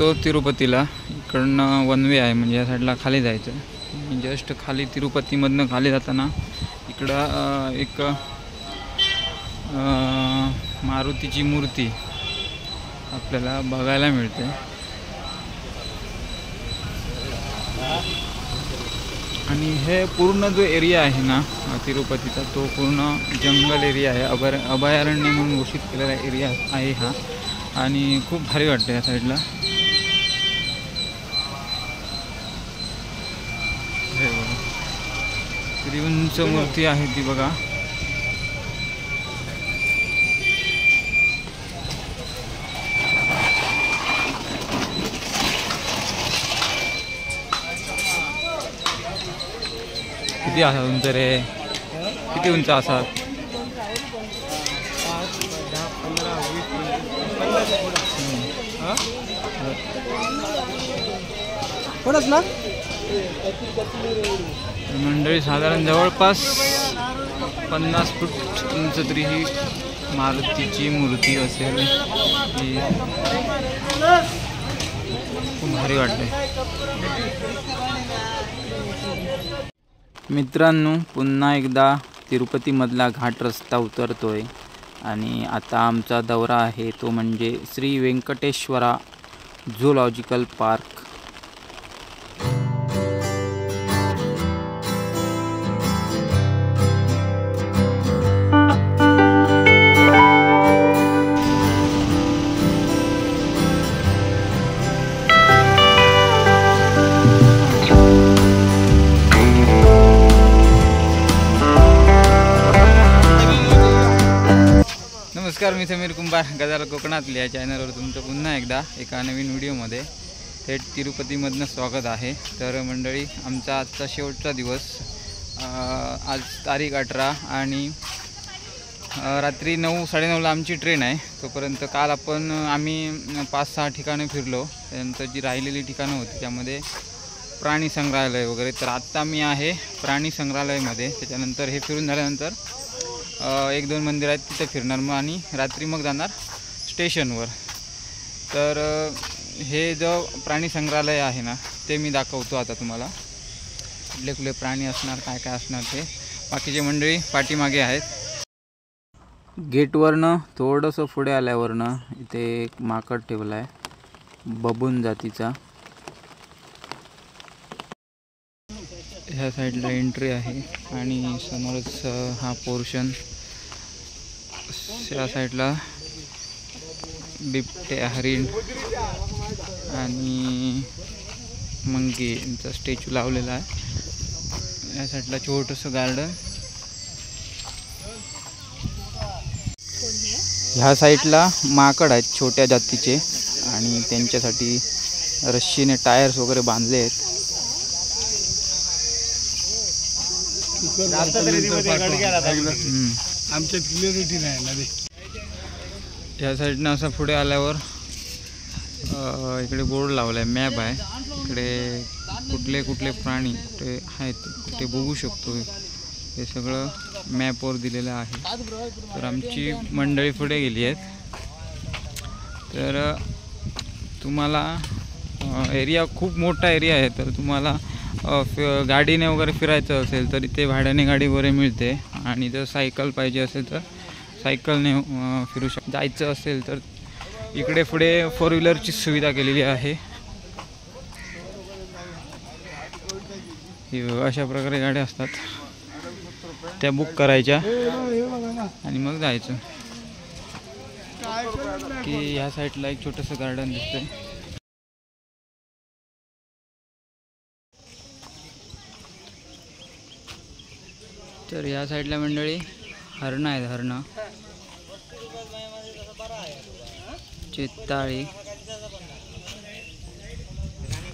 चाललो तिरुपतीला. इकडनं one way आहे, म्हणजे या साईडला खाली जायचं. जस्ट खाली तिरुपतीमधनं खाली जाताना इकडं एक मारुतीची मूर्ती आपल्याला बघायला मिळते. आणि हे पूर्ण जो एरिया आहे ना तिरुपतीचा, तो पूर्ण जंगल एरिया आहे. अभयारण्य म्हणून घोषित केलेला एरिया आहे हा. आणि खूप भारी वाटतं या साईडला. हे बघा, किती उंच मूर्ती आहे ती बघा. किती असा उंच रे, किती उंच असा? ना मंडळी, साधारण जवळपास 50 फूट उंच तरी ही मारुतीची मूर्ती असेल. ही खूप भारी वाटते. मित्रांनो, पुन्हा एकदा तिरुपतीमधला घाट रस्ता उतरतोय. आणि आता आमचा दौरा आहे तो म्हणजे श्री वेंकटेश्वरा झूलॉजिकल पार्क. नमस्कार, मी समीर कुंभार, गजाला कोकणातल्या या चॅनलवर तुमचं पुन्हा एकदा एका नवीन व्हिडिओमध्ये थेट तिरुपतीमधनं स्वागत आहे. तर मंडळी, आमचा आजचा शेवटचा दिवस. आज तारीख 18 आणि रात्री 9-9:30ला आमची ट्रेन आहे. तोपर्यंत काल आम्ही 5-6 ठिकाणं फिरलो. त्यानंतर जी राहिलेली ठिकाणं होती त्यामध्ये प्राणी संग्रहालय वगैरे. तर आत्ता मी आहे प्राणी संग्रहालयामध्ये. त्याच्यानंतर हे फिरून झाल्यानंतर 1-2 मंदिर आहेत तिथे फिरणार मग, आणि रात्री मग जाणार स्टेशनवर. तर हे जो प्राणी संग्रहालय आहे ना, ते मी दाखवतो आता तुम्हाला. कुठले कुठले प्राणी असणार, काय काय असणार ते. बाकीचे मंडळी पाठीमागे आहेत. गेटवरनं थोडंसं पुढे आल्यावरनं इथे एक माकड ठेवला आहे, बबून जातीचा. ह्या साईडला एंट्री आहे आणि समोरच हा पोर्शन. या साईडला बिबटे, हरिण आणि मंकी यांचा स्टॅच्यू लावलेला आहे. या साईडला छोटंसं गार्डन. ह्या साईडला माकड आहेत छोट्या जातीचे, आणि त्यांच्यासाठी रश्शीने टायर्स वगैरे बांधले आहेत. आमच्यात क्लिअरिटी नाही ना रे. या साईडनं असं पुढे आल्यावर इकडे बोर्ड लावला आहे, मॅप आहे. इकडे कुठले कुठले प्राणी कुठे आहेत ते बघू शकतो. हे सगळं मॅपवर दिलेलं आहे. तर आमची मंडळी पुढे गेली आहेत. तर तुम्हाला एरिया खूप मोठा एरिया आहे. तर तुम्हाला गाडीने वगैरे फिरायचं असेल तर इथे भाड्याने गाडी वगैरे मिळते. आणि जर सायकल पाहिजे असेल तर सायकलने फिरू जायचं असेल तर इकडे पुढे 4 व्हीलरची सुविधा केलेली आहे. अशा प्रकारे गाड्या असतात, त्या बुक करायच्या आणि मग जायचं. की ह्या साईडला एक छोटंसं गार्डन दिसतंय. तर या साईडला मंडळी हरणं आहेत, हरणं, चित्ताळी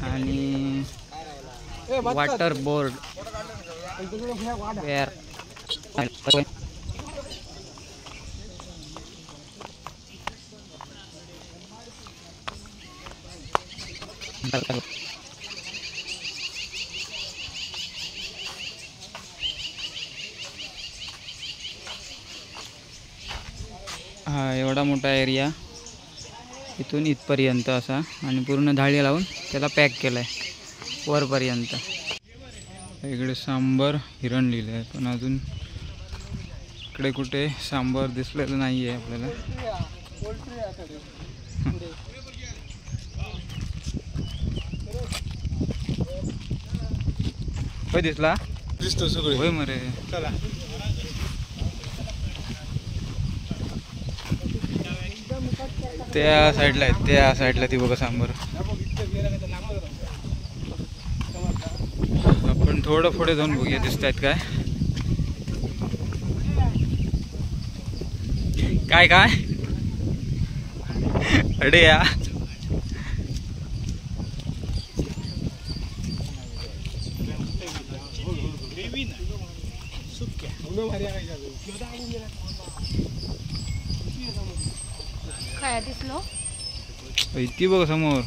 आणि वॉटर बोर्ड. हा एवढा मोठा एरिया. इथून इथपर्यंत असा आणि पूर्ण धाळी लावून त्याला पॅक केला आहे वरपर्यंत. इकडे सांबर हिरण लिहिलं आहे, पण अजून इकडे कुठे सांबर दिसलेलं नाही आहे आपल्याला. होय दिसला दिसतो सगळे. होय मरे. चला त्या साईडला आहे, त्या साईडला ती बघा सांबर. आपण थोडं पुढे जाऊन बघूया दिसत आहेत काय काय अडे या. काय दिसलो इतकी बघ समोर.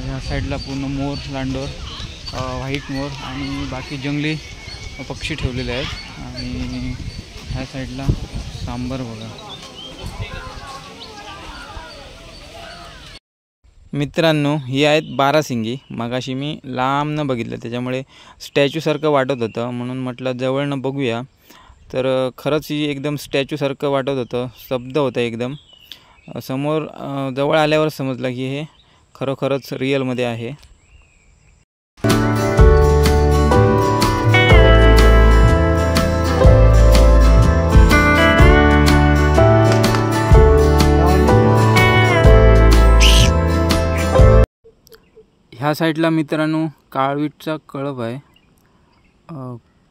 ह्या साईडला पूर्ण मोर, लांडोर, व्हाईट मोर आणि बाकी जंगली पक्षी ठेवलेले आहेत. आणि ह्या साईडला सांबर बघा. मित्रांनो, ही आहेत बारासिंगी. मगाशी मी लांबनं बघितलं, त्याच्यामुळे स्टॅच्यूसारखं वाटत होतं, म्हणून म्हटलं जवळनं बघूया. तर खरंच ही एकदम स्टॅच्यूसारखं वाटत होतं, स्तब्ध होतं एकदम. समोर जवळ आल्यावर समजलं की हे खरोखरच रिअलमध्ये आहे. ह्या साईडला मित्रांनो काळवीटचा कळप आहे.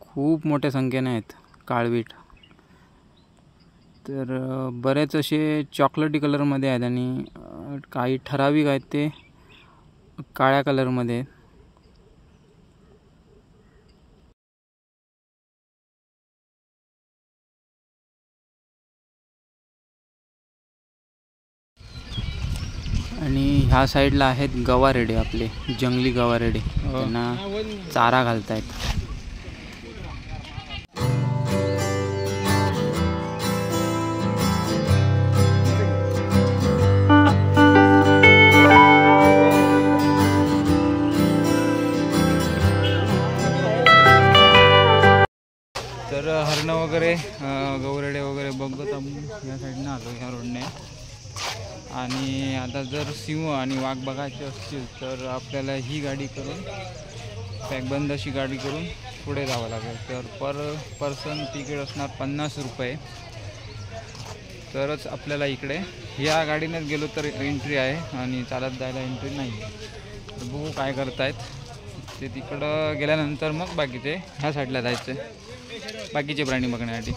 खूप मोठ्या संख्येने आहेत काळवीट. तर बरेच असे चॉकलेटी कलरमध्ये आहेत आणि काही ठराविक आहेत ते काळ्या कलरमध्ये आहेत. आणि ह्या साईडला आहेत गवारेडे, आपले जंगली गवारेडे. त्यांना चारा घालतायत. तर हरणं वगैरे, गवरेडे वगैरे बघत आपण या साईडनं आलो, ह्या रोडने. आणि आता जर सिंह आणि वाघ बघायचे असतील तर आपल्याला ही गाडी करून, पॅकबंद अशी गाडी करून पुढे जावं लागेल. तर पर पर्सन तिकीट असणार 50 रुपये. तरच आपल्याला इकडे, ह्या गाडीनेच गेलो तर एंट्री आहे आणि चालत जायला एंट्री नाही. तर बघू काय करतायत ते. तिकडं गेल्यानंतर मग बाकीचे ह्या साईडला जायचं आहे बाकीचे प्राणी बघण्यासाठी.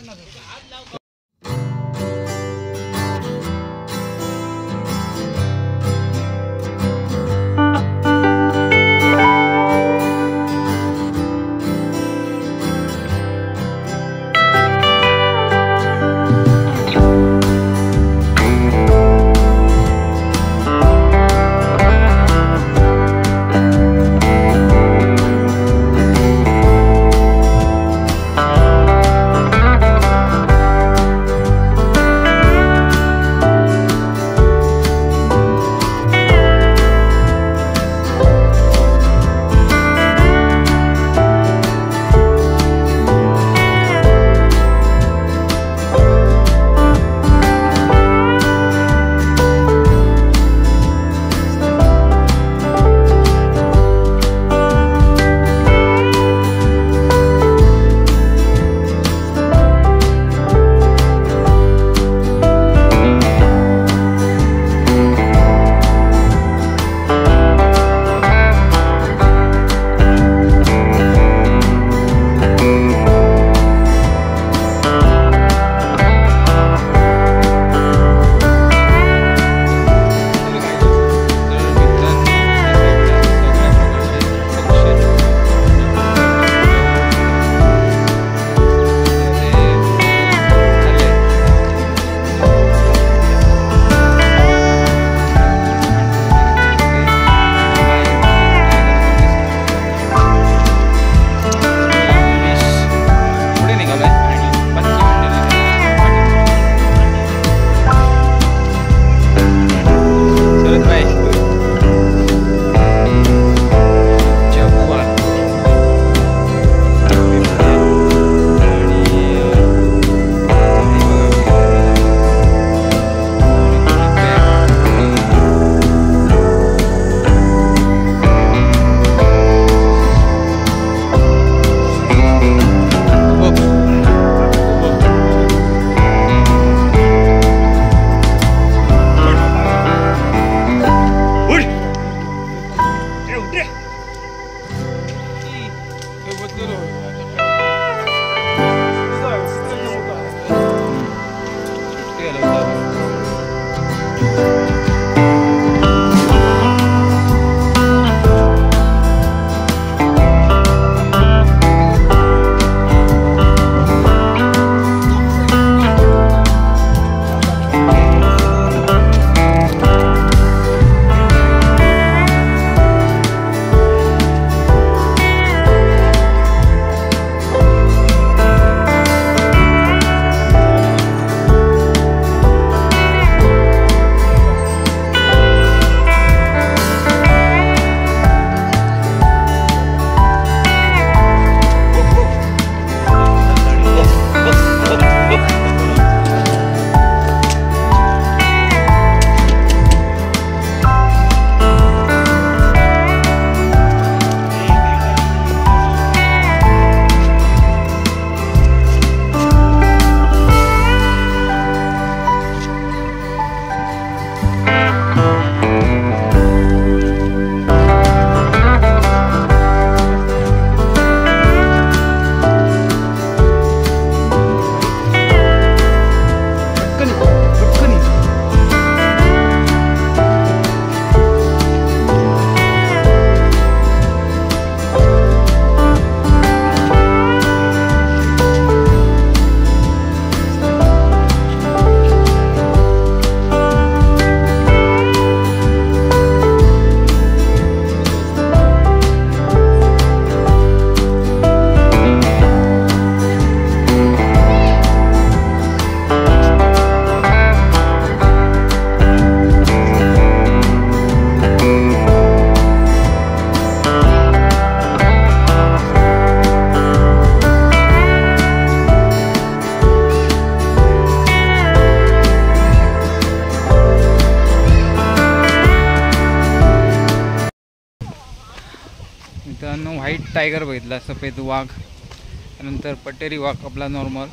मित्रांनो व्हाईट टायगर बघितला, सफेद वाघ, त्यानंतर पटेरी वाघ आपला नॉर्मल.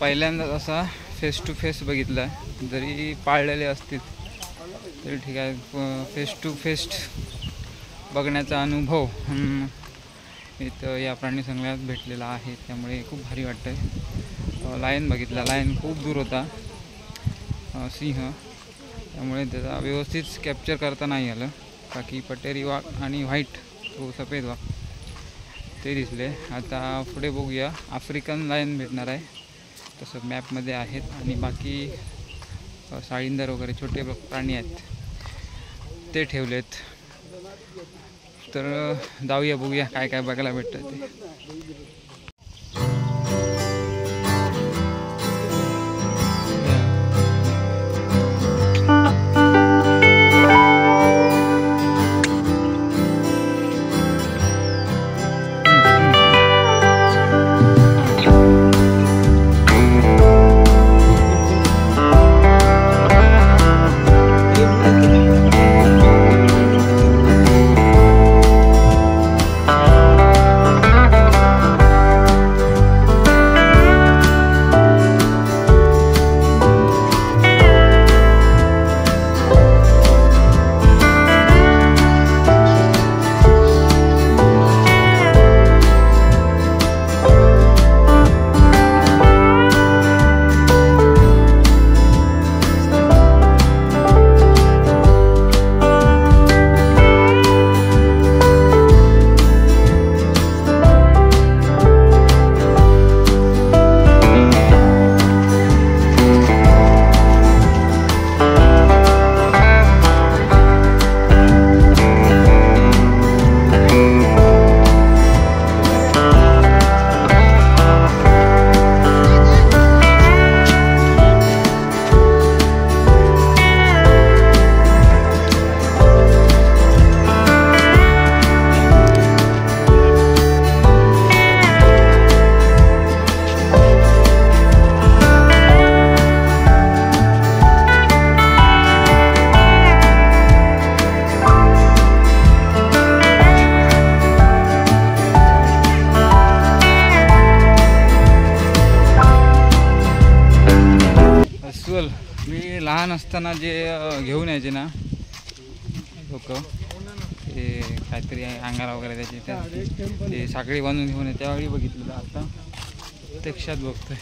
पहिल्यांदाच असा फेस टू फेस बघितला, जरी पाळलेले असतील तरी ठीक आहे. फेस टू फेस बघण्याचा अनुभव इथं या प्राणी संग्रहालयात भेटलेला आहे, त्यामुळे खूप भारी वाटतं आहे. लायन बघितला, लायन खूप दूर होता, सिंह, त्यामुळे त्याचा व्यवस्थित कॅप्चर करता नाही आलं. बाकी पटेरी वाघ आणि व्हाईट तो सफेद वाघ ते दिसले. आता पुढे बघूया, आफ्रिकन लायन भेटणार आहे, तसं मॅपमध्ये आहेत. आणि बाकी साळींदर वगैरे छोटे प्राणी आहेत ते ठेवलेत. तर जाऊया बघूया काय काय बघायला भेटतं ते. मी लहान असताना जे घेऊन यायचे ना लोक, ते काहीतरी अंगाला वगैरे त्याचे ते साखळी बांधून घेऊन त्यावेळी बघितलेलं, आता प्रत्यक्षात बघतोय.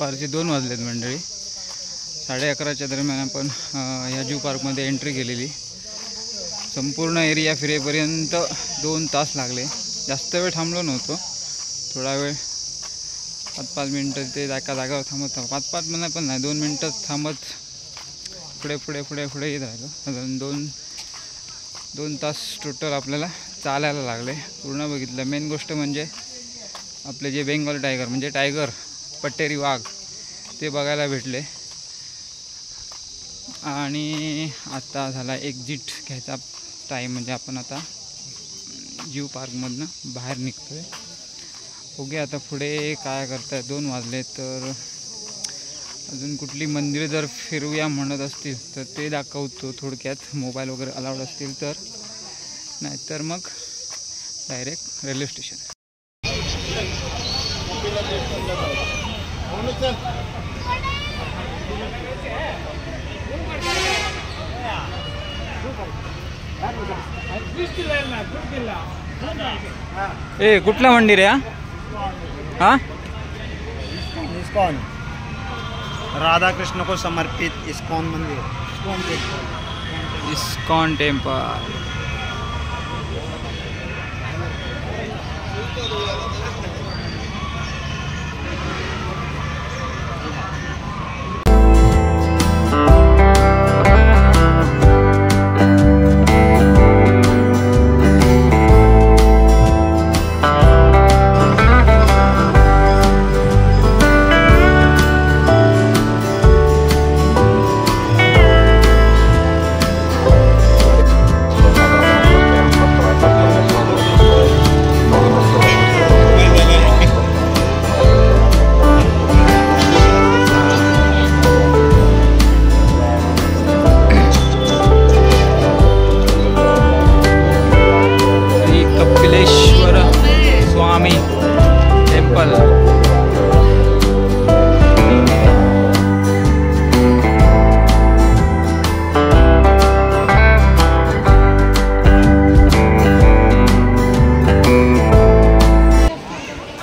दुपारचे 2 वाजलेत मंडळी. 11:30च्या दरम्यान आपण ह्या जू पार्कमध्ये एंट्री केलेली. संपूर्ण एरिया फिरेपर्यंत 2 तास लागले. जास्त वेळ थांबलो नव्हतो, थोडा वेळ 5-5 मिनटं ते एका जागावर थांबत 5-5 मिनिटं पण नाही 2 मिनटं थांबत पुढे येत राहिलो. अजून 2 तास टोटल आपल्याला चालायला लागले. पूर्ण बघितलं. मेन गोष्ट म्हणजे आपले जे बेंगॉल टायगर म्हणजे टायगर पट्टेरी वाघ ते बघायला भेटले. आणि आता झाला एक्झिट घ्यायचा टाईम, म्हणजे आपण आता जू पार्कमधनं बाहेर निघतो आहे. बघूया आता पुढे काय करताय. 2 वाजले तर अजून कुठली मंदिरं जर फिरूया म्हणत असतील तर ते दाखवतो थोडक्यात. मोबाईल वगैरे अलाउड असतील तर, नाहीतर मग डायरेक्ट रेल्वे स्टेशन. ए कुठला मंदिर आहे हा? इस्कॉन राधा कृष्ण को समर्पित इस्कॉन मंदिर. ISKCON temple.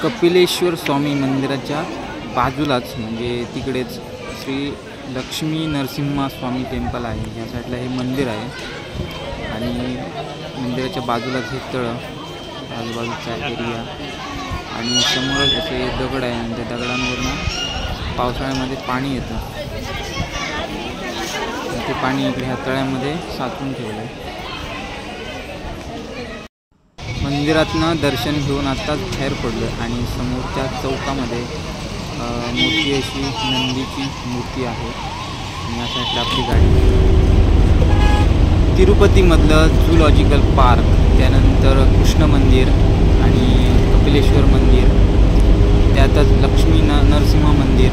कपिलेश्वर स्वामी मंदिराच्या बाजूलाच म्हणजे तिकडेच श्री लक्ष्मी नरसिम्हा स्वामी टेम्पल आहे. ह्या साईडला हे मंदिर आहे आणि मंदिराच्या बाजूलाच हे तळं, आजूबाजूचा एरिया आणि समोरच असे दगड आहे आणि त्या दगडांवरनं पावसाळ्यामध्ये पाणी येतं. ते पाणी इकडे ह्या तळ्यामध्ये साचून ठेवलं आहे. मंदिरातनं दर्शन घेऊन आत्ताच बाहेर पडलं आणि समोरच्या चौकामध्ये मोठी अशी नंदीची मूर्ती आहे आणि या साईडला आपली गाडी. तिरुपतीमधलं झूलॉजिकल पार्क, त्यानंतर कृष्ण मंदिर आणि कपिलेश्वर मंदिर, त्यातच लक्ष्मी नरसिंह मंदिर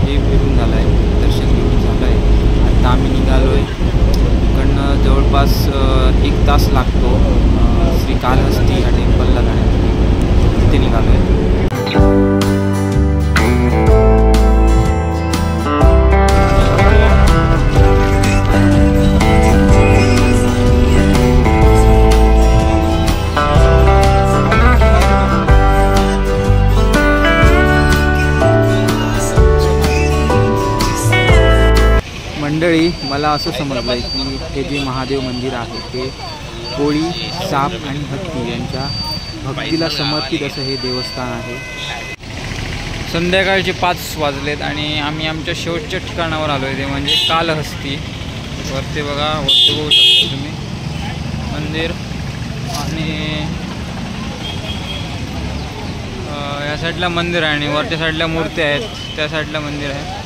हे फिरून झालं आहे, दर्शन घेऊन झालं आहे. आता आम्ही निघालो आहे. इकडनं जवळपास 1 तास लागतो श्री कालहस्ती ह्या टेम्पलला जाण्यासाठी. तिथे निघालो आहे. मंडळी, मला असं समजलं आहे की हे जे महादेव मंदिर आहे ते कोळी, साप आणि हत्ती यांच्या भक्तीला समर्पित असं हे देवस्थान आहे. संध्याकाळचे 5 वाजलेत आणि आम्ही आमच्या शेवटच्या ठिकाणावर आलो आहे, ते म्हणजे कालहस्ती. वरती बघा, वरती बघू शकता तुम्ही मंदिर आणि या साईडला मंदिर आहे आणि वरच्या साईडला मूर्ती आहेत, त्या साईडला मंदिर आहे.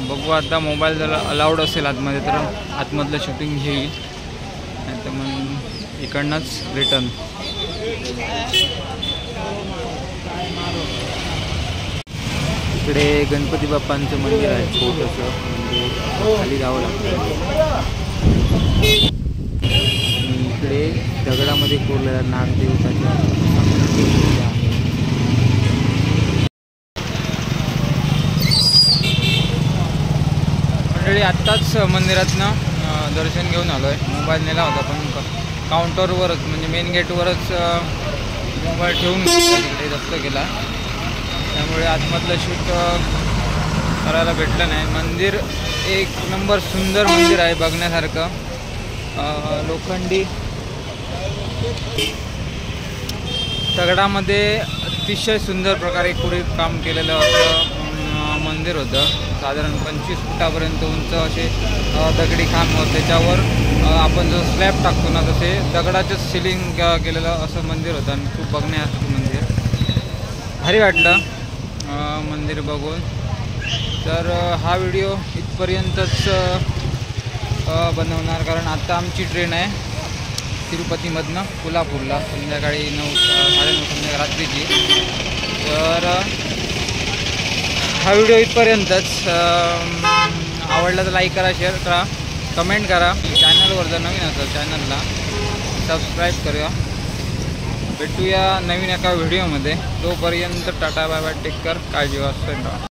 बघू आता, मोबाईल जर अलाउड असेल आतमध्ये तर आतमधलं शूटिंग घेईल, नाही तर मग इकडनंच रिटर्न. इकडे गणपती बाप्पांचं मंदिर आहे छोटंसं, म्हणजे खाली जावं लागतं. इकडे दगडामध्ये कोरलेला नागदेवताच्या आहे. मंडळी, आत्ताच मंदिरातनं दर्शन घेऊन आलो आहे. मोबाईल नेला होता पण काउंटरवरच म्हणजे मेन गेटवरच मोबाईल ठेवून तिकडे जप्त केला. त्यामुळे आतमधलं शूट करायला भेटलं नाही. मंदिर एक नंबर सुंदर मंदिर आहे बघण्यासारखं. लोखंडी दगडामध्ये अतिशय सुंदर प्रकारे कोरीव काम केलेलं असं मंदिर होतं. साधारण 25 फुटापर्यंत उंच असे दगडी खांब होते. त्याच्यावर आपण जो स्लॅब टाकतो ना तसे दगडाचं सिलिंग केलेलं असं मंदिर होतं आणि खूप बघण्यासारखं मंदिर. भारी वाटलं मंदिर बघून. तर हा व्हिडिओ इथपर्यंतच बनवणार कारण आता आमची ट्रेन आहे तिरुपतीमधनं कोल्हापूरला संध्याकाळी 9-9:30 संध्याकाळी रात्रीची. तर हा व्हिडिओ इथपर्यंतच. आवडला तर लाईक करा, शेअर करा, कमेंट करा. चॅनलवर जर नवीन असेल चॅनलला सबस्क्राईब करूया. भेटूया नवीन एका व्हिडिओमध्ये. तोपर्यंत tata bye bye, take care, काळजी वाचतो.